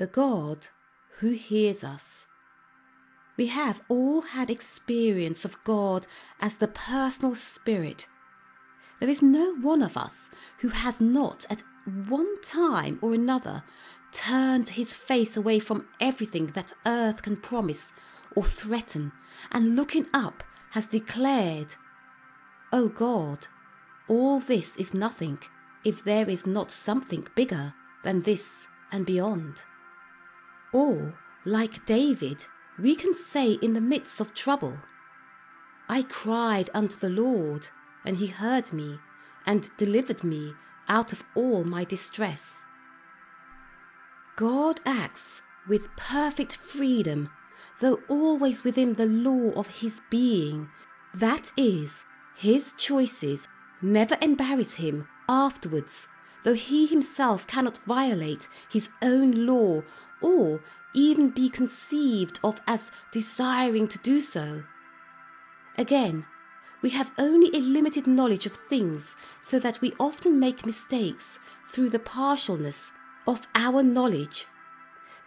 the God who hears us. We have all had experience of God as the personal spirit. There is no one of us who has not at one time or another turned his face away from everything that earth can promise or threaten, and looking up has declared, "O God, all this is nothing if there is not something bigger than this and beyond." Or, like David, we can say in the midst of trouble, "I cried unto the Lord, and he heard me, and delivered me out of all my distress." God acts with perfect freedom, though always within the law of his being. That is, his choices never embarrass him afterwards, though he himself cannot violate his own law or even be conceived of as desiring to do so. Again, we have only a limited knowledge of things, so that we often make mistakes through the partialness of our knowledge.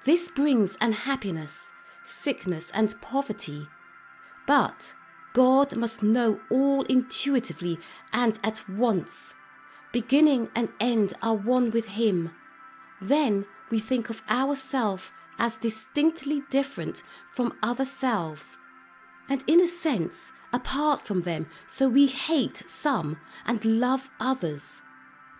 This brings unhappiness, sickness, and poverty. But God must know all intuitively and at once. Beginning and end are one with him. Then we think of ourselves as distinctly different from other selves, and in a sense apart from them, so we hate some and love others.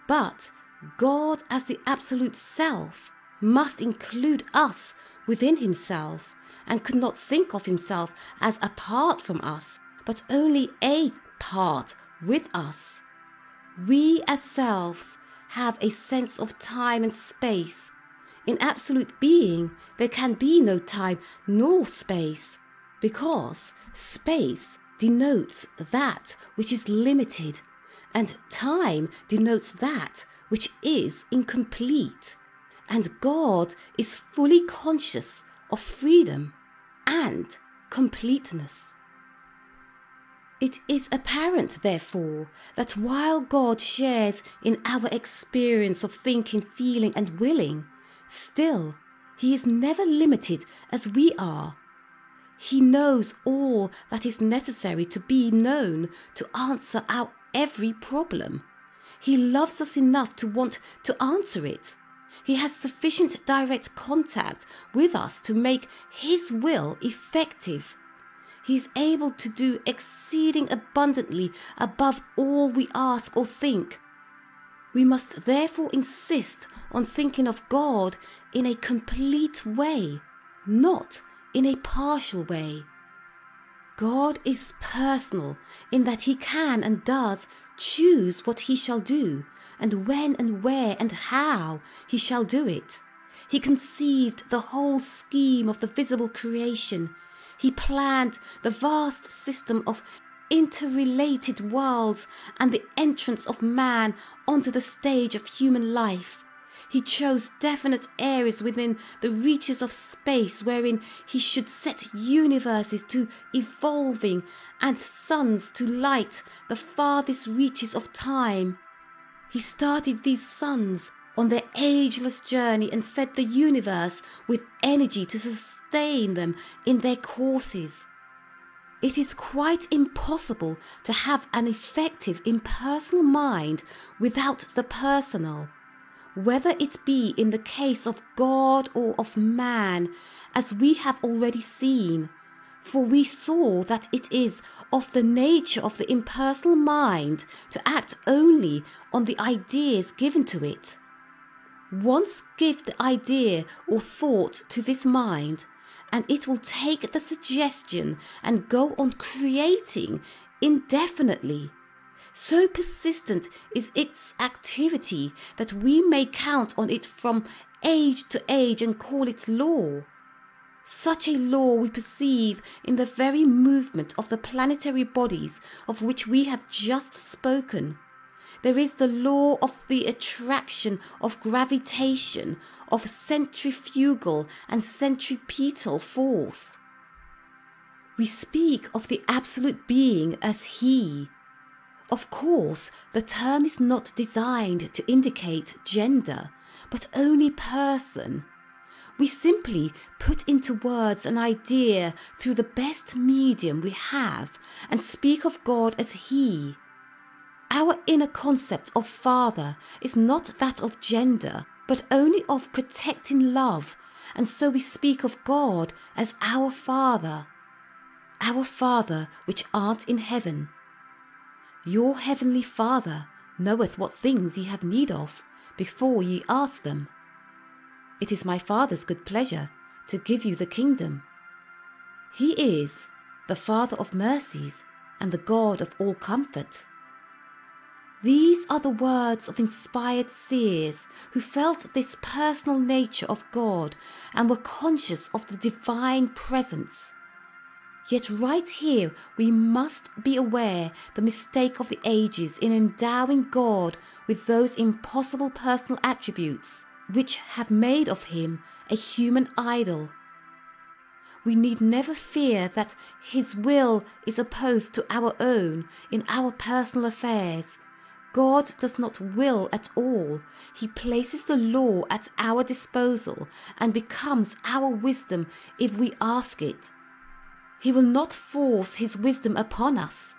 But God as the absolute self must include us within himself, and could not think of himself as apart from us, but only a part with us. We as selves have a sense of time and space. In absolute being, there can be no time nor space, because space denotes that which is limited, and time denotes that which is incomplete. And God is fully conscious of freedom and completeness. It is apparent, therefore, that while God shares in our experience of thinking, feeling, and willing, still he is never limited as we are. He knows all that is necessary to be known to answer our every problem. He loves us enough to want to answer it. He has sufficient direct contact with us to make his will effective. He is able to do exceeding abundantly above all we ask or think. We must therefore insist on thinking of God in a complete way, not in a partial way. God is personal in that he can and does choose what he shall do, and when and where and how he shall do it. He conceived the whole scheme of the visible creation. He planned the vast system of interrelated worlds and the entrance of man onto the stage of human life. He chose definite areas within the reaches of space wherein he should set universes to evolving and suns to light the farthest reaches of time. He started these suns on their ageless journey and fed the universe with energy to sustain them in their courses. It is quite impossible to have an effective impersonal mind without the personal, whether it be in the case of God or of man, as we have already seen. For we saw that it is of the nature of the impersonal mind to act only on the ideas given to it. Once give the idea or thought to this mind, and it will take the suggestion and go on creating indefinitely. So persistent is its activity that we may count on it from age to age and call it law. Such a law we perceive in the very movement of the planetary bodies of which we have just spoken. There is the law of the attraction, of gravitation, of centrifugal and centripetal force. We speak of the absolute being as he. Of course, the term is not designed to indicate gender, but only person. We simply put into words an idea through the best medium we have and speak of God as He. Our inner concept of Father is not that of gender, but only of protecting love, and so we speak of God as our Father. Our Father which art in heaven. Your heavenly Father knoweth what things ye have need of, before ye ask them. It is my Father's good pleasure to give you the kingdom. He is the Father of mercies and the God of all comfort. These are the words of inspired seers who felt this personal nature of God and were conscious of the divine presence. Yet right here we must be aware the mistake of the ages in endowing God with those impossible personal attributes which have made of him a human idol. We need never fear that his will is opposed to our own in our personal affairs. God does not will at all. He places the law at our disposal and becomes our wisdom if we ask it. He will not force his wisdom upon us.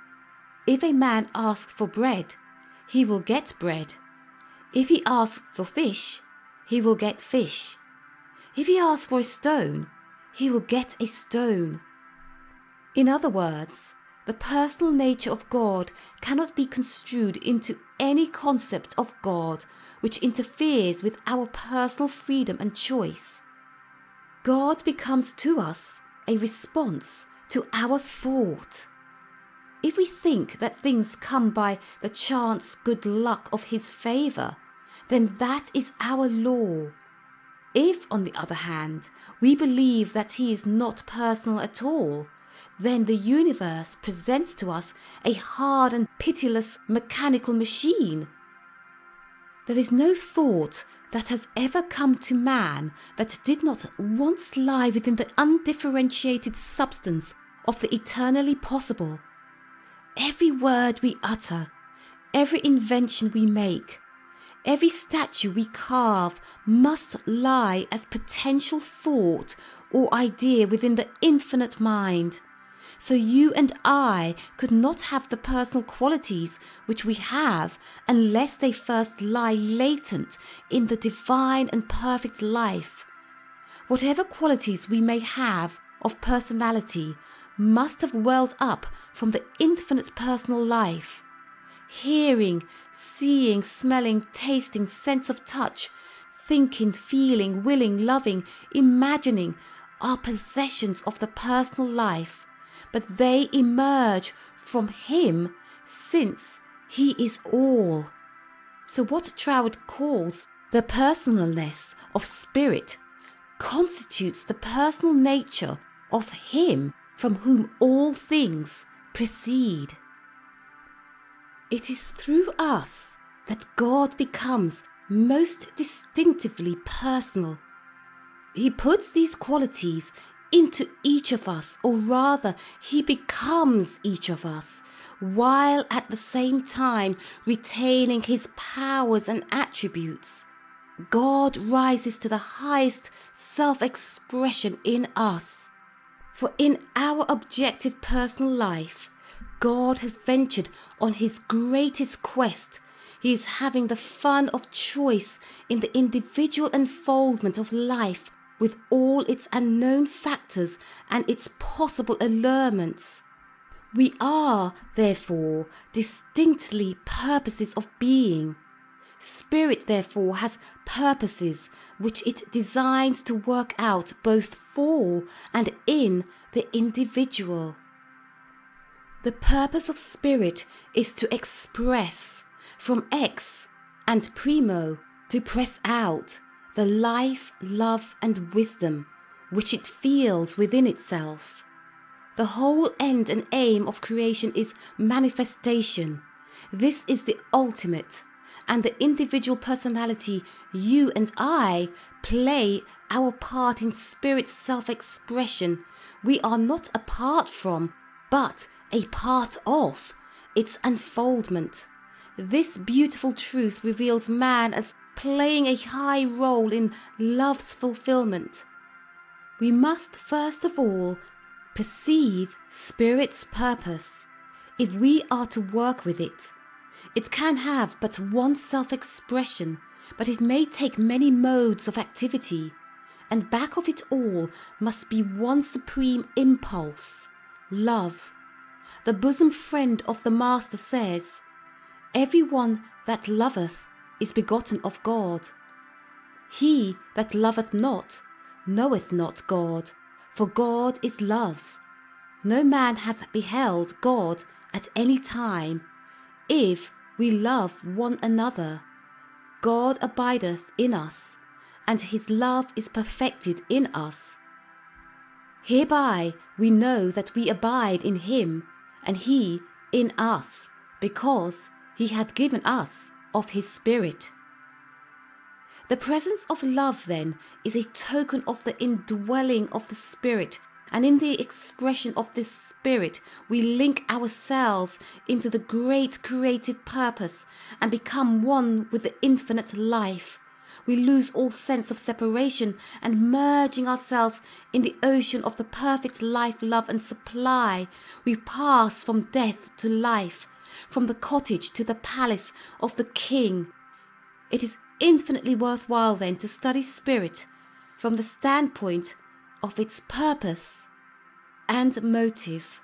If a man asks for bread, he will get bread. If he asks for fish, he will get fish. If he asks for a stone, he will get a stone. In other words, the personal nature of God cannot be construed into any concept of God which interferes with our personal freedom and choice. God becomes to us a response to our thought. If we think that things come by the chance good luck of his favour, then that is our law. If, on the other hand, we believe that he is not personal at all, then the universe presents to us a hard and pitiless mechanical machine. There is no thought that has ever come to man that did not once lie within the undifferentiated substance of the eternally possible. Every word we utter, every invention we make, every statue we carve must lie as potential thought or idea within the infinite mind. So you and I could not have the personal qualities which we have unless they first lie latent in the divine and perfect life. Whatever qualities we may have of personality must have welled up from the infinite personal life. Hearing, seeing, smelling, tasting, sense of touch, thinking, feeling, willing, loving, imagining are possessions of the personal life, but they emerge from him since he is all. So what Trout calls the personalness of spirit constitutes the personal nature of him from whom all things proceed. It is through us that God becomes most distinctively personal. He puts these qualities into each of us, or rather, he becomes each of us, while at the same time retaining his powers and attributes. God rises to the highest self-expression in us. For in our objective personal life, God has ventured on his greatest quest. He is having the fun of choice in the individual unfoldment of life with all its unknown factors and its possible allurements. We are, therefore, distinctly purposes of being. Spirit, therefore, has purposes which it designs to work out both for and in the individual. The purpose of spirit is to express, from ex and primo, to press out, the life, love and wisdom which it feels within itself. The whole end and aim of creation is manifestation. This is the ultimate, and the individual personality, you and I, play our part in spirit's self-expression. We are not apart from, but a part of, its unfoldment. This beautiful truth reveals man as playing a high role in love's fulfillment. We must first of all perceive Spirit's purpose. If we are to work with it, it can have but one self-expression, but it may take many modes of activity, and back of it all must be one supreme impulse, love. The bosom friend of the Master says, "Every one that loveth is begotten of God. He that loveth not knoweth not God, for God is love. No man hath beheld God at any time. If we love one another, God abideth in us, and his love is perfected in us. Hereby we know that we abide in him, and he in us, because he hath given us of his Spirit." The presence of love, then, is a token of the indwelling of the Spirit, and in the expression of this Spirit we link ourselves into the great creative purpose and become one with the infinite life. We lose all sense of separation, and merging ourselves in the ocean of the perfect life, love and supply, we pass from death to life, from the cottage to the palace of the King. It is infinitely worthwhile then to study Spirit from the standpoint of its purpose and motive.